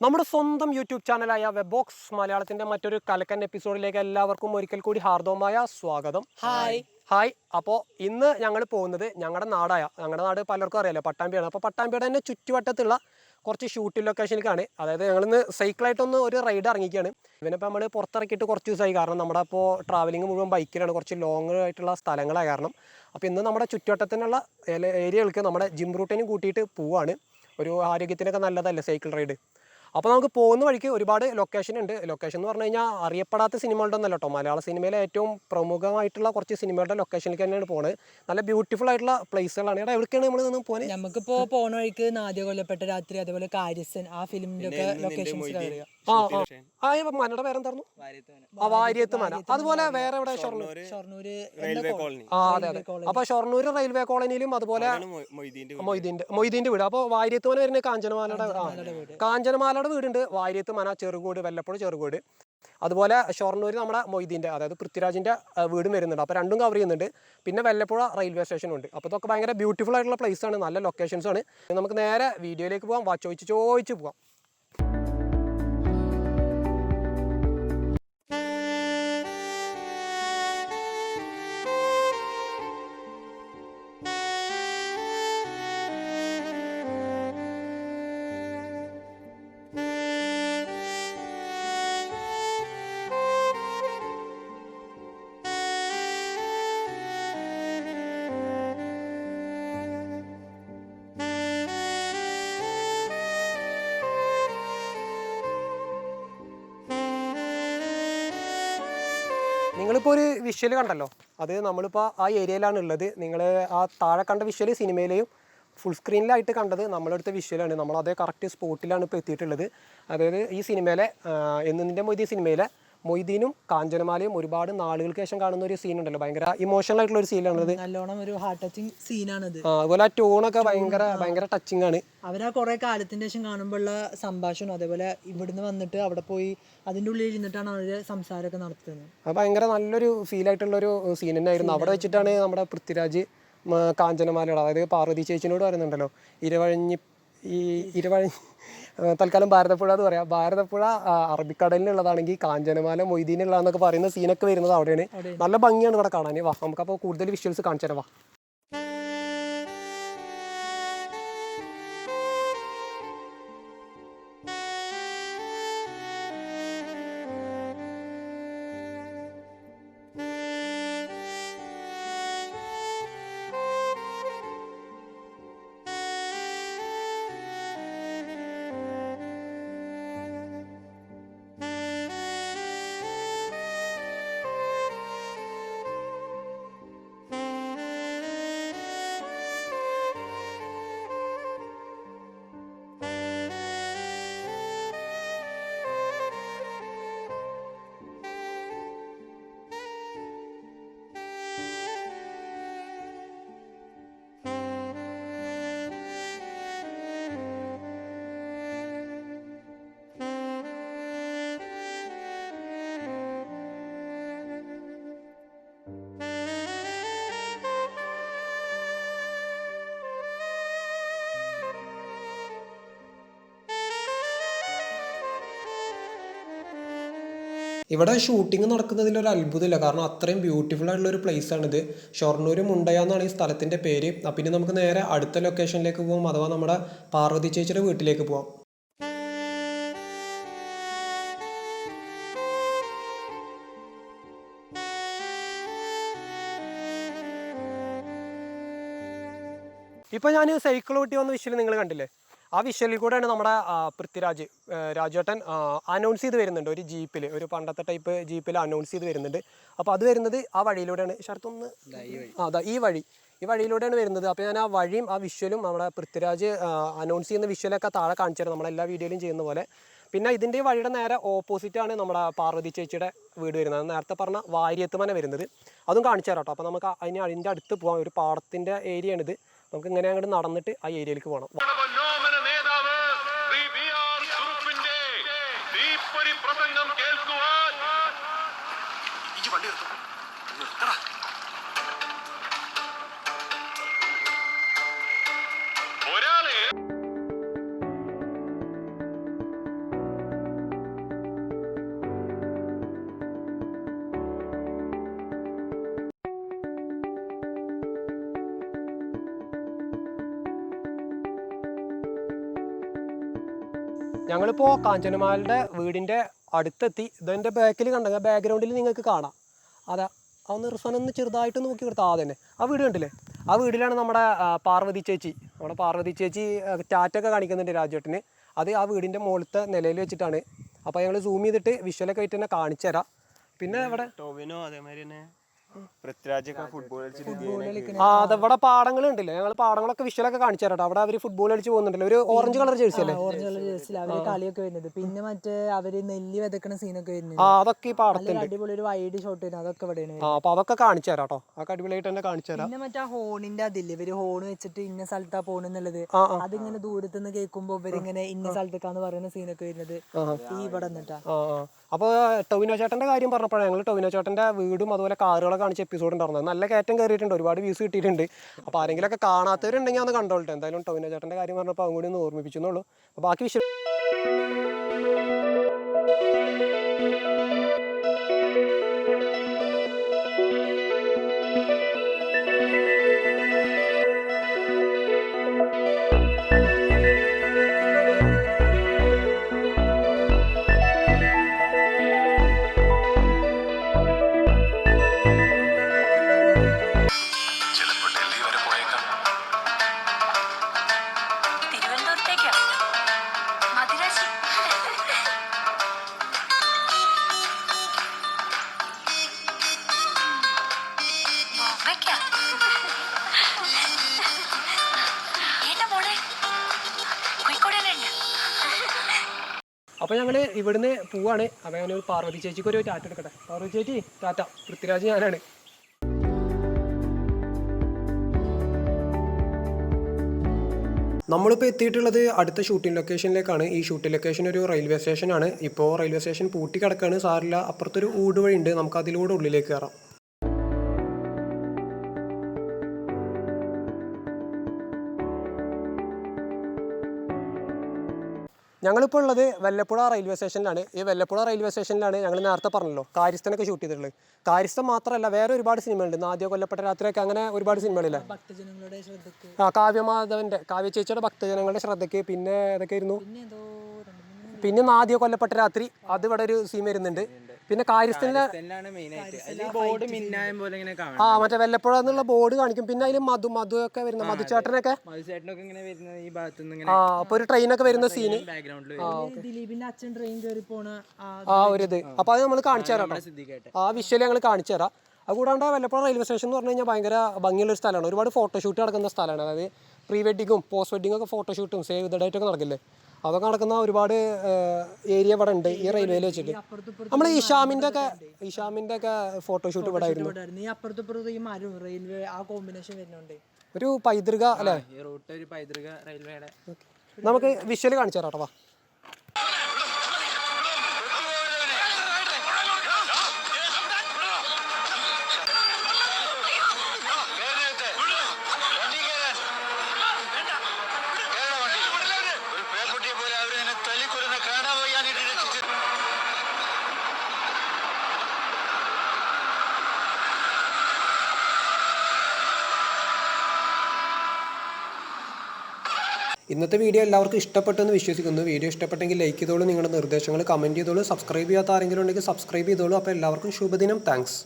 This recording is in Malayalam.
നമ്മുടെ സ്വന്തം യൂട്യൂബ് ചാനലായ വെബ് ബോക്സ് മലയാളത്തിന്റെ മറ്റൊരു കലക്കൻ എപ്പിസോഡിലേക്ക് എല്ലാവർക്കും ഒരിക്കൽ കൂടി ഹാർദവമായ സ്വാഗതം. ഹായ്. അപ്പോൾ ഇന്ന് ഞങ്ങൾ പോകുന്നത് ഞങ്ങളുടെ നാട് പലർക്കും അറിയാലോ, പട്ടാമ്പിയാണ്. അപ്പോൾ പട്ടാമ്പിയുടെ തന്നെ ചുറ്റുവട്ടത്തുള്ള കുറച്ച് ഷൂട്ടിംഗ് ലൊക്കേഷനിലേക്കാണ്. അതായത് ഞങ്ങളിന്ന് സൈക്കിളായിട്ടൊന്ന് ഒരു റൈഡ് ഇറങ്ങിക്കുകയാണ്. ഇവനിപ്പോൾ നമ്മൾ പുറത്തിറക്കിയിട്ട് കുറച്ച് ദിവസമായി. കാരണം നമ്മുടെ ഇപ്പോൾ ട്രാവലിംഗ് മുഴുവൻ ബൈക്കിലാണ്, കുറച്ച് ലോങ് ആയിട്ടുള്ള സ്ഥലങ്ങളായ കാരണം. അപ്പോൾ ഇന്ന് നമ്മുടെ ചുറ്റുവട്ടത്തിനുള്ള ഏരിയകൾക്ക് നമ്മുടെ ജിം റൂട്ടിനും കൂട്ടിയിട്ട് പോവുകയാണ്. ഒരു ആരോഗ്യത്തിനൊക്കെ നല്ലതല്ലേ സൈക്കിൾ റൈഡ്. അപ്പോൾ നമുക്ക് പോകുന്ന വഴിക്ക് ഒരുപാട് ലൊക്കേഷൻ ഉണ്ട്. ലൊക്കേഷൻ എന്ന് പറഞ്ഞു കഴിഞ്ഞാൽ അറിയപ്പെടാത്ത സിനിമകളുടെ ഒന്നല്ല കേട്ടോ. മലയാള സിനിമയിലെ ഏറ്റവും പ്രമുഖമായിട്ടുള്ള കുറച്ച് സിനിമകളുടെ ലൊക്കേഷനിലേക്ക് തന്നെയാണ് പോകുന്നത്. നല്ല ബ്യൂട്ടിഫുൾ ആയിട്ടുള്ള പ്ലേസുകളാണ്. ഇവിടെ എവിടേക്കാണ് നമ്മൾ നിന്ന് പോകുന്നത്? നമുക്കിപ്പോൾ പോകുന്ന വഴിക്ക് നാദിയ കൊല്ലപ്പെട്ട രാത്രി, അതേപോലെ കാര്യസ്ഥൻ, ആ ഫിലിമിലൊക്കെ ലൊക്കേഷൻസ്. മനയുടെ പേരെന്തായിരുന്നു? വാര്യത്ത്മന. അതുപോലെ വേറെ എവിടെ? ഷൊർണൂര് അതെ. അപ്പൊ ഷൊർണൂർ റെയിൽവേ കോളനിയിലും അതുപോലെ മൊയ്തീന്റെ വീട്. അപ്പോൾ വാര്യത്ത്മന വരുന്നത് കാഞ്ചനമാലയുടെ വീടുണ്ട്. വാര്യത്ത്മന ചെറുകോട്, വല്ലപ്പുഴ ചെറുകോട്. അതുപോലെ ഷൊർണൂർ നമ്മുടെ മൊയ്തീൻ്റെ, അതായത് പൃഥ്വിരാജിന്റെ വീടും വരുന്നുണ്ട്. അപ്പോൾ രണ്ടും കവർ ചെയ്യുന്നുണ്ട്. പിന്നെ വല്ലപ്പുഴ റെയിൽവേ സ്റ്റേഷനും ഉണ്ട്. അപ്പോൾ ഇതൊക്കെ ഭയങ്കര ബ്യൂട്ടിഫുൾ ആയിട്ടുള്ള പ്ലേസ് ആണ്, നല്ല ലൊക്കേഷൻസ് ആണ്. നമുക്ക് നേരെ വീഡിയോയിലേക്ക് പോകാം. ചോദിച്ച് പോകാം. നിങ്ങളിപ്പോൾ ഒരു വിഷ്വൽ കണ്ടല്ലോ, അത് നമ്മളിപ്പോൾ ആ ഏരിയയിലാണ് ഉള്ളത്. നിങ്ങൾ ആ താഴെ കണ്ട വിഷ്വൽ സിനിമയിലെയും ഫുൾ സ്ക്രീനിലായിട്ട് കണ്ടത് നമ്മളെടുത്ത വിഷ്വലാണ്. നമ്മളതേ കറക്റ്റ് സ്പോട്ടിലാണ് ഇപ്പോൾ എത്തിയിട്ടുള്ളത്. അതായത് ഈ സിനിമയിലെ എന്നിൻ്റെ മൊയ്തീൻ സിനിമയിലെ മൊയ്തീനും കാഞ്ചനമാലയും ഒരുപാട് നാളുകൾക്ക് ശേഷം കാണുന്ന ഒരു സീൻ ഉണ്ടല്ലോ, ഭയങ്കര ഇമോഷണൽ ആയിട്ടുള്ള ഒരു സീനാണത്. നല്ലോണം ഒരു ഹാർട്ട് ടച്ചിങ് സീനാണത്. അതുപോലെ ആ ടോണൊക്കെ ഭയങ്കര ടച്ചിങ് ആണ്. അവരാ കുറെ കാലത്തിന്റെ ശേഷം കാണുമ്പോഴുള്ള സംഭാഷണം, അതേപോലെ ഇവിടുന്ന് വന്നിട്ട് അവിടെ പോയി അതിൻ്റെ ഉള്ളിൽ ഇരുന്നിട്ടാണ് അവര് സംസാരമൊക്കെ നടത്തുന്നത്. അത് ഭയങ്കര നല്ലൊരു ഫീൽ ആയിട്ടുള്ളൊരു സീൻ തന്നെയായിരുന്നു. അവിടെ വെച്ചിട്ടാണ് നമ്മുടെ പൃഥ്വിരാജ് കാഞ്ചനമാലയോട്, അതായത് പാർവതി ചേച്ചിനോട് പറയുന്നുണ്ടല്ലോ, ഇരുവഴി തൽക്കാലം ഭാരതപ്പുഴ എന്ന് പറയാം. ഭാരതപ്പുഴ അറബിക്കടലിനുള്ളതാണെങ്കിൽ കാഞ്ചനമാല മൊയ്തീനുള്ളതെന്നൊക്കെ പറയുന്ന സീനൊക്കെ വരുന്നത് അവിടെയാണ്. നല്ല ഭംഗിയാണ് ഇവിടെ കാണാൻ. വാ, നമുക്കപ്പോൾ കൂടുതൽ വിഷ്വൽസ് കാണിച്ചു തരാം. വാ. ഇവിടെ ഷൂട്ടിംഗ് നടക്കുന്നതിൽ ഒരു അത്ഭുതമില്ല. കാരണം അത്രയും ബ്യൂട്ടിഫുൾ ആയിട്ടുള്ള ഒരു പ്ലേസ് ആണിത്. ഷൊർണൂർ മുണ്ടയ എന്നാണ് ഈ സ്ഥലത്തിൻ്റെ പേര്. പിന്നെ നമുക്ക് നേരെ അടുത്ത ലൊക്കേഷനിലേക്ക് പോകാം, അഥവാ നമ്മുടെ പാർവതി ചേച്ചിയുടെ വീട്ടിലേക്ക് പോകാം. ഇപ്പോൾ ഞാൻ സൈക്കിൾ ഓട്ടി വന്ന വിഷ്വൽ നിങ്ങൾ കണ്ടില്ലേ? ആ വിഷ്വലിൽ കൂടെയാണ് നമ്മുടെ രാജേട്ടൻ അനൗൺസ് ചെയ്ത് വരുന്നുണ്ട്. ഒരു ജീപ്പിൽ, ഒരു പണ്ടത്തെ ടൈപ്പ് ജീപ്പിൽ അനൗൺസ് ചെയ്ത് വരുന്നുണ്ട്. അപ്പോൾ അത് വരുന്നത് ആ വഴിയിലൂടെയാണ്. ഷർത്തൊന്ന് ഈ വഴിയിലൂടെയാണ് വരുന്നത്. അപ്പോൾ ഞാൻ ആ വഴിയും ആ വിഷ്വലും നമ്മുടെ പൃഥ്വിരാജ് അനൗൺസ് ചെയ്യുന്ന വിഷ്വലൊക്കെ താഴെ കാണിച്ചു തരാം, നമ്മളെല്ലാ വീഡിയോയിലും ചെയ്യുന്ന പോലെ. പിന്നെ ഇതിൻ്റെ വഴിയുടെ നേരെ ഓപ്പോസിറ്റാണ് നമ്മുടെ പാർവതി ചേച്ചിയുടെ വീട് വരുന്നത്. നേരത്തെ പറഞ്ഞ വാര്യത്ത്മന വരുന്നത്, അതും കാണിച്ചു തരാം കേട്ടോ. അപ്പോൾ നമുക്ക് അതിൻ്റെ അടുത്ത് പോകാം. ഒരു പാടത്തിൻ്റെ ഏരിയയാണിത്. നമുക്ക് ഇങ്ങനെ അങ്ങോട്ട് നടന്നിട്ട് ആ ഏരിയയിലേക്ക് പോകണം. ഞങ്ങളിപ്പോൾ കാഞ്ചനമാലയുടെ വീടിൻ്റെ അടുത്തെത്തി. ഇതിൻ്റെ ബാക്കിൽ കണ്ടെങ്കിൽ ബാക്ക്ഗ്രൗണ്ടിൽ നിങ്ങൾക്ക് കാണാം. അതാ അതൊന്ന് റിസോനൊന്ന് ചെറുതായിട്ട് നോക്കി കൊടുത്താൽ തന്നെ ആ വീട് കണ്ടില്ലേ? ആ വീട്ടിലാണ് നമ്മുടെ പാർവതി ചേച്ചി. നമ്മുടെ പാർവതി ചേച്ചി ടാറ്റൊക്കെ കാണിക്കുന്നുണ്ട് രാജേട്ടന്. അത് ആ വീടിൻ്റെ മുകളിലത്തെ നിലയിൽ വെച്ചിട്ടാണ്. അപ്പോൾ ഞങ്ങൾ സൂം ചെയ്തിട്ട് വിഷ്വലൊക്കെ ആയിട്ട് തന്നെ കാണിച്ചു തരാം. പിന്നെ ഇവിടെ ടോവിനോ അതേമാതിരി തന്നെ പൃഥ്വിരാജൊക്കെ ഫുട്ബോൾ അതവിടെ പാടങ്ങൾ ഉണ്ടല്ലോ. ഞങ്ങൾ പാടങ്ങളൊക്കെ വിഷ്വലൊക്കെ കാണിച്ചു തരാം. അവിടെ അവർ ഫുട്ബോൾ കളിച്ച് പോകുന്നുണ്ടല്ലോ. ഒരു ഓറഞ്ച് കളർ ജേഴ്സി അല്ലേ? ഓറഞ്ച് കളർ ജേഴ്സിൽ അവര് കളിയൊക്കെ വരുന്നത്. പിന്നെ മറ്റേ അവര് നെല്ലി വിതക്കണ സീനൊക്കെ വരുന്നത്. അതൊക്കെ ഈ പാടത്തുണ്ട്. അടിപൊളി ഒരു വൈഡ് ഷോട്ട് വരുന്നത്. അതൊക്കെ ഇവിടെയാണ്. അപ്പൊ അതൊക്കെ കാണിച്ചു തരാം കേട്ടോ. അതൊക്കെ അടിപൊളിയായിട്ട് തന്നെ കാണിച്ചു തരാം. പിന്നെ മറ്റേ ഹോണിന്റെ അതില്ലേ, ഇവര് ഹോൺ വെച്ചിട്ട് ഇന്ന സ്ഥലത്താ പോണെന്നുള്ളത് അതിങ്ങനെ ദൂരത്തുനിന്ന് കേൾക്കുമ്പോ ഇവരിങ്ങനെ ഇന്ന സ്ഥലത്തേക്കാന്ന് പറയുന്ന സീനൊക്കെ വരുന്നത് ഈ ഇവിടെ നിന്നിട്ടാ. അപ്പോൾ ടൊവിനോ ചേട്ടൻ്റെ കാര്യം പറഞ്ഞപ്പോഴാണ് ഞങ്ങൾ ടൊവിനോ ചേട്ടൻ്റെ വീടും അതുപോലെ കാറുകളൊക്കെ കാണിച്ച എപ്പിസോഡ് ഉണ്ടായിരുന്നത്. നല്ല കയറ്റം കയറിയിട്ടുണ്ട്, ഒരുപാട് വ്യൂസ് കിട്ടിയിട്ടുണ്ട്. അപ്പോൾ ആരെങ്കിലുമൊക്കെ കാണാത്തവരുണ്ടെങ്കിൽ ഒന്ന് കണ്ടോളട്ടെ. എന്തായാലും ടൊവിനോ ചേട്ടൻ്റെ കാര്യം പറഞ്ഞപ്പോൾ അതും കൂടി ഒന്ന് ഓർമ്മിപ്പിച്ചെന്നുള്ളൂ. അപ്പോൾ ബാക്കി വിഷയം അപ്പോൾ ഞങ്ങൾ ഇവിടുന്ന് പോവാണ്. അപ്പോൾ ഞാനൊരു പാർവതി ചേച്ചിക്ക് ഒരു ടാറ്റ എടുക്കട്ടെ. പാർവതി ചേച്ചി ടാറ്റ. പൃഥ്വിരാജ് ഞാനാണ്. നമ്മളിപ്പോൾ എത്തിയിട്ടുള്ളത് അടുത്ത ഷൂട്ടിംഗ് ലൊക്കേഷനിലേക്കാണ്. ഈ ഷൂട്ടിംഗ് ലൊക്കേഷൻ ഒരു റെയിൽവേ സ്റ്റേഷനാണ്. ഇപ്പോൾ റെയിൽവേ സ്റ്റേഷൻ പൂട്ടി കിടക്കുകയാണ്. സാറില്ല, അപ്പുറത്തൊരു ഊടുവഴി ഉണ്ട്, നമുക്ക് അതിലൂടെ ഉള്ളിലേക്ക് കയറാം. ഞങ്ങളിപ്പോൾ ഉള്ളത് വല്ലപ്പുഴ റെയിൽവേ സ്റ്റേഷനിലാണ്. ഈ വല്ലപ്പുഴ റെയിൽവേ സ്റ്റേഷനിലാണ് ഞങ്ങൾ നേരത്തെ പറഞ്ഞല്ലോ കാര്യസ്ഥനൊക്കെ ഷൂട്ട് ചെയ്തിട്ടുള്ളത്. കാര്യസ്ഥൻ മാത്രമല്ല വേറെ ഒരുപാട് സിനിമകളുണ്ട്. നാദിയ കൊല്ലപ്പെട്ട രാത്രിയൊക്കെ അങ്ങനെ ഒരുപാട് സിനിമകളില്ലേ. കാവ്യമാധവൻ്റെ കാവ്യ ചേച്ചിയുടെ ഭക്തജനങ്ങളുടെ ശ്രദ്ധയ്ക്ക്. പിന്നെ ഏതൊക്കെയായിരുന്നു? പിന്നെ നാദിയ കൊല്ലപ്പെട്ട രാത്രി, അത് ഇവിടെ ഒരു സീൻ വരുന്നുണ്ട്. പിന്നെ കാര്യസ്ഥനിലെ മറ്റേ വല്ലപ്പുഴ എന്നുള്ള ബോർഡ് കാണിക്കും. പിന്നെ അതിൽ മധു ഒക്കെ വരുന്ന മധുചേട്ടനൊക്കെ അപ്പൊ ഒരു ട്രെയിനൊക്കെ വരുന്ന സീന് ഒരു ഇത്. അപ്പൊ അത് നമ്മൾ കാണിച്ചു തരാം. ആ വിഷ്വൽ ഞങ്ങൾ കാണിച്ചു തരാം. അതുകൂടാണ്ട് വല്ലപ്പുഴ റെയിൽവേ സ്റ്റേഷൻ എന്ന് പറഞ്ഞു കഴിഞ്ഞാൽ ഭയങ്കര ഭംഗിയുള്ള ഒരു സ്ഥലമാണ്. ഒരുപാട് ഫോട്ടോഷൂട്ട് നടക്കുന്ന സ്ഥലമാണ്. അതായത് പ്രീ വെഡിങ്ങും പോസ്റ്റ് വെഡിങ്ങും ഒക്കെ ഫോട്ടോഷൂട്ടും സേവ് ദ ഡേറ്റ് ഒക്കെ നടക്കില്ലേ, അതൊക്കെ നടക്കുന്ന ഒരുപാട് ഏരിയ ഇവിടെ ഉണ്ട് ഈ റെയിൽവേയിൽ വെച്ചിട്ട്. നമ്മൾ ഇഷാമിന്റെ ഒക്കെ ഫോട്ടോഷൂട്ട് ഇവിടെ ആയിരുന്നു. ഒരു പൈതൃക അല്ലേ? നമുക്ക് വിഷ്വൽ കാണിച്ചു തരാം കേട്ടോ. ഇന്നത്തെ വീഡിയോ എല്ലാവർക്കും ഇഷ്ടപ്പെട്ടെന്ന് വിശ്വസിക്കുന്നു. വീഡിയോ ഇഷ്ടപ്പെട്ടെങ്കിൽ ലൈക്ക് ചെയ്തോളൂ, നിങ്ങളുടെ നിർദ്ദേശങ്ങൾ കമൻറ്റ് ചെയ്തോളൂ. സബ്സ്ക്രൈബ് ചെയ്യാത്ത ആരെങ്കിലും ഉണ്ടെങ്കിൽ സബ്സ്ക്രൈബ് ചെയ്തോളൂ. അപ്പോൾ എല്ലാവർക്കും ശുഭദിനം. താങ്ക്സ്.